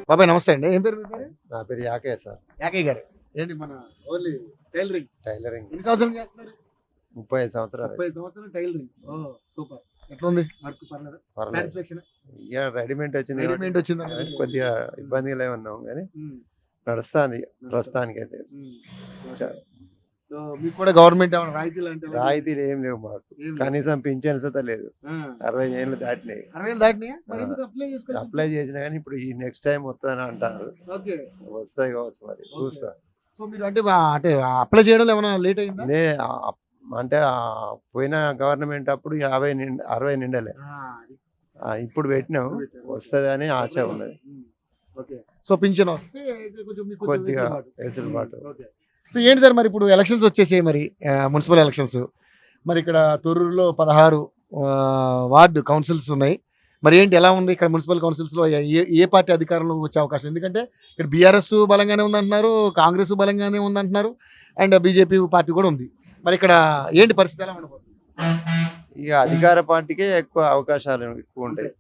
బాబాయ్ నమస్తే అండి. ఏం పేరు మీ పేరు? నా పేరు యాకే సార్. యాకయ్య గారు. ఏంటి మన ఓన్లీ టైలరింగ్ టైలరింగ్ ఎన్ని సంవత్సరాలు చేస్తున్నారు? 35 సంవత్సరాలు. 30 సంవత్సరాలు టైలరింగ్. ఓ సూపర్. ఎట్లా ఉంది వర్క్? పర్లేదా? పర్లేదు. సాటిస్ఫాక్షన్? ఇక రెడీమేడ్ వచ్చింది రెడీమేడ్ వచ్చిందా? కాబట్టి కొద్దిగా ఇబ్బందిగా ఉన్నాం కానీ నడుస్తుంది ప్రస్తుతానికి అయితే. సో మీకు కూడా గవర్నమెంట్ ఏమైనా రాయితీలు అంటే రాయితీలు ఏం లేవు మాకు, కనీసం పింఛన్ సుతా లేదు. 60 ఏళ్ళు దాటినాయి. 60 దాటినాయా? మరి ఎందుకు అప్లై చేసుకోవాలి? అప్లై చేసినా కానీ ఇప్పుడు ఈ నెక్స్ట్ టైం వస్తుందని అంటారు. ఓకే, వస్తాయి కావచ్చు, మరి చూస్తా. సో మీరు అంటే అంటే అప్లై చేయడం ఏమైనా లేట్ అయిందా? అంటే పోయిన గవర్నమెంట్ అప్పుడు 60 నిండలే. ఇప్పుడు పెట్టినాం, వస్తుంది అని ఆశ ఉన్నది. సో పింఛన్ వస్తే కొద్దిగా వెసులుబాటు. సో ఏంటి సార్ మరి ఇప్పుడు ఎలక్షన్స్ వచ్చేసాయి, మరి మున్సిపల్ ఎలక్షన్స్. మరి ఇక్కడ తొర్రూరులో 16 వార్డు కౌన్సిల్స్ ఉన్నాయి. మరి ఏంటి ఎలా ఉంది ఇక్కడ మున్సిపల్ కౌన్సిల్స్లో? ఏ పార్టీ అధికారంలో వచ్చే అవకాశం? ఎందుకంటే ఇక్కడ బీఆర్ఎస్ బలంగానే ఉందంటున్నారు, కాంగ్రెస్ బలంగానే ఉందంటున్నారు, అండ్ బీజేపీ పార్టీ కూడా ఉంది. మరి ఇక్కడ ఏంటి పరిస్థితి ఎలా ఉండబోతుంది? ఇక అధికార పార్టీకే ఎక్కువ అవకాశాలు ఎక్కువ ఉంటాయి.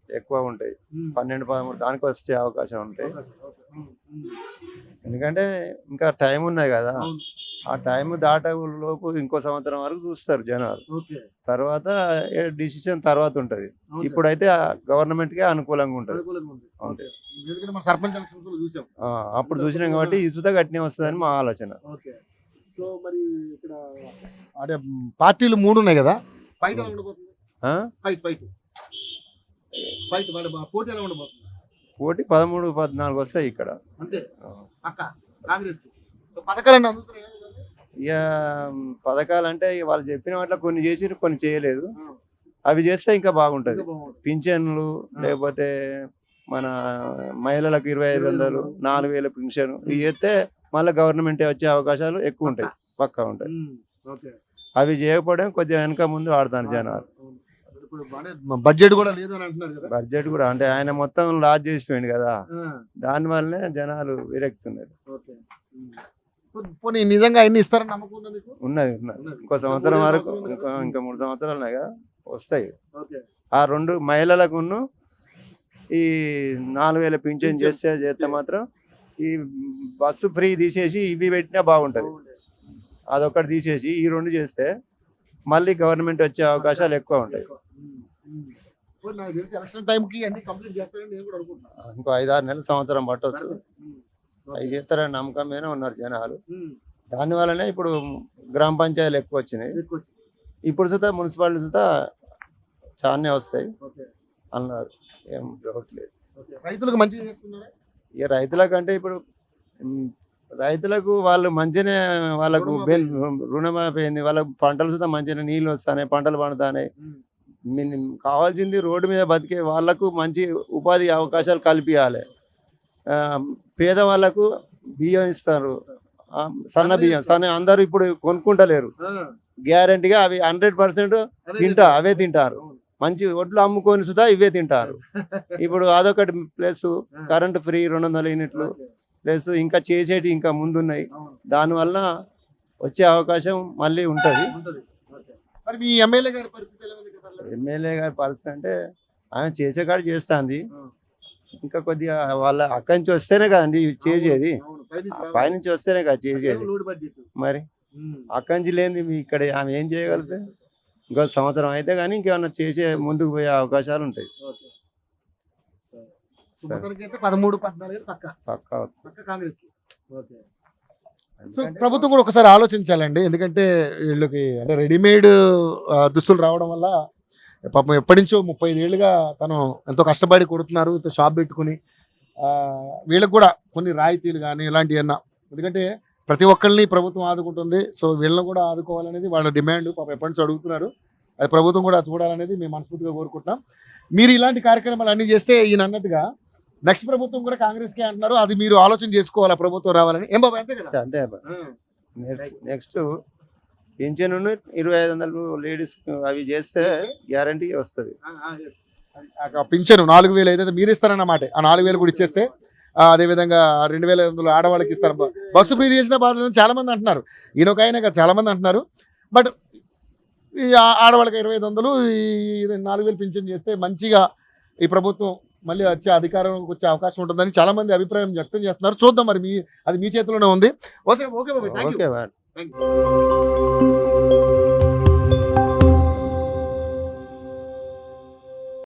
12-13 దానికి వచ్చే అవకాశం ఉంటాయి. ఎందుకంటే ఇంకా టైం ఉన్నాయి కదా, ఆ టైం దాటలోపు ఇంకో సంవత్సరం వరకు చూస్తారు జనాలు. తర్వాత డిసిషన్ తర్వాత ఉంటది. ఇప్పుడైతే గవర్నమెంట్ కే అనుకూలంగా ఉంటది. అప్పుడు చూసినాం కాబట్టి ఇసుత గట్టినే వస్తుందని మా ఆలోచన. సో మరి ఇక్కడ అంటే పార్టీలు 3 ఉన్నాయి కదా, ఫైట్ ఎలా ఉండబోతుంది? పోటీ ఎలా ఉండబోతుంది? పోటీ 13-14 వస్తాయి ఇక్కడ. అంతే పక్క కాంగ్రెస్. సో పథకాలన్నీ అందుతున్నాయా? ఇక పథకాలు అంటే వాళ్ళు చెప్పిన వాటిలో కొన్ని చేసి కొన్ని చేయలేదు. అవి చేస్తే ఇంకా బాగుంటది. పింఛన్లు, లేకపోతే మన మహిళలకు 2500, 4000 పింఛన్ ఇవి చేస్తే మళ్ళీ గవర్నమెంట్ వచ్చే అవకాశాలు ఎక్కువ ఉంటాయి, పక్కా ఉంటాయి. అవి చేయకపోవడం కొద్దిగా వెనక ముందు ఆడతాను జనాలు. బడ్జెట్ కూడా లేదు అని అంటున్నారు కదా. బడ్జెట్ కూడా అంటే ఆయన మొత్తం లాస్ చేసిపోయింది కదా, దాని వల్లనే జనాలు విరక్తున్నారు. నిజంగా అన్ని ఇస్తారని నమ్మకం ఉందా మీకు? ఉన్నది. ఇంకో సంవత్సరం వరకు, ఇంకా 3 సంవత్సరాలు ఉన్నాయిగా, వస్తాయి. ఆ 2 మహిళలకు ఈ 4000 పింఛన్ చేస్తే మాత్రం ఈ బస్సు ఫ్రీ తీసేసి ఇవి పెట్టినా బాగుంటది. అదొకటి తీసేసి ఈ 2 చేస్తే మళ్ళీ గవర్నమెంట్ వచ్చే అవకాశాలు ఎక్కువ ఉంటాయి. ఇంకో 5-6 నెలలు, సంవత్సరం పట్టవచ్చు. అవి చేస్తారని నమ్మకం మీద ఉన్నారు జనాలు. దానివల్లనే ఇప్పుడు గ్రామ పంచాయతీలు ఎక్కువ వచ్చినాయి. ఇప్పుడు సుతా మున్సిపాలిటీ సుతా చాలానే వస్తాయి అన్నారు, ఏం డౌట్ లేదు. రైతులకు మంచిగా చేస్తున్నారా? ఇక రైతులకంటే ఇప్పుడు రైతులకు వాళ్ళు మంచిగానే, వాళ్ళకు రుణమాఫీ అయింది, వాళ్ళకు పంటలు సుతా మంచిగా నీళ్ళు వస్తాయి, పంటలు పండుతాయి. కావాల్సింది రోడ్డు మీద బతికే వాళ్ళకు మంచి ఉపాధి అవకాశాలు కల్పించాలి. పేదవాళ్ళకు బియ్యం ఇస్తారు, సన్న బియ్యం అందరూ ఇప్పుడు కొనుక్కుంటలేరు. గ్యారంటీగా అవి 100% అవే తింటారు. మంచి వడ్లు అమ్ముకొని సుతా ఇవే తింటారు. ఇప్పుడు అదొకటి ప్లస్ కరెంటు ఫ్రీ 200 యూనిట్లు ప్లస్ ఇంకా చేసేటి ఇంకా ముందున్నాయి. దానివల్ల వచ్చే అవకాశం మళ్ళీ ఉంటుంది. ఎమ్మెల్యే గారి పరిస్థితి అంటే ఆమె చేసేకాడ చేస్తుంది. ఇంకా కొద్దిగా వాళ్ళ అక్కడి నుంచి వస్తేనే కదండి చేసేది, పైనుంచి వస్తేనే కదా చేసేది. మరి అక్కడి నుంచి లేని ఇక్కడ ఆమె ఏం చేయగలిగితే ఇంకో సంవత్సరం అయితే కానీ ఇంకేమన్నా చేసే ముందుకు పోయే అవకాశాలు ఉంటాయి. ప్రభుత్వం కూడా ఒకసారి ఆలోచించాలండి. ఎందుకంటే వీళ్ళకి అంటే రెడీమేడ్ దుస్తులు రావడం వల్ల పాపం ఎప్పటి నుంచో 35 ఏళ్ళుగా తను ఎంతో కష్టపడి కొడుతున్నారు షాప్ పెట్టుకుని. వీళ్ళకి కూడా కొన్ని రాయితీలు కానీ ఇలాంటివి అన్నా, ఎందుకంటే ప్రతి ఒక్కరిని ప్రభుత్వం ఆదుకుంటుంది. సో వీళ్ళని కూడా ఆదుకోవాలనేది వాళ్ళ డిమాండ్. పాపం ఎప్పటి నుంచి అడుగుతున్నారు, అది ప్రభుత్వం కూడా చూడాలనేది మేము మనస్ఫూర్తిగా కోరుకుంటున్నాం. మీరు ఇలాంటి కార్యక్రమాలు అన్నీ చేస్తే ఈయన అన్నట్టుగా నెక్స్ట్ ప్రభుత్వం కూడా కాంగ్రెస్కే అంటున్నారు, అది మీరు ఆలోచన చేసుకోవాలా ప్రభుత్వం రావాలని. ఏం బాబా? అంతే కదా. అంతే. నెక్స్ట్ పింఛన్ 2500 లేడీస్ అవి చేస్తే గ్యారంటీ వస్తుంది. పింఛను 4000 ఏదైతే మీరు ఇస్తారన్నమాట, ఆ 4000 కూడా ఇచ్చేస్తే అదేవిధంగా 2500 ఆడవాళ్ళకి ఇస్తారు. బస్సు ఫ్రీ చేసిన బాధలు చాలా మంది అంటున్నారు, ఈయన ఒక ఆయన చాలా మంది అంటున్నారు. బట్ ఈ ఆడవాళ్ళకి 2500, ఈ 4000 పింఛన్ చేస్తే మంచిగా ఈ ప్రభుత్వం మళ్ళీ వచ్చే అధికారంలోకి వచ్చే అవకాశం ఉంటుందని చాలా మంది అభిప్రాయం వ్యక్తం చేస్తున్నారు. చూద్దాం మరి అది మీ చేతిలోనే ఉంది. ఓకే బాబాయ్, థాంక్యూ. ఓకే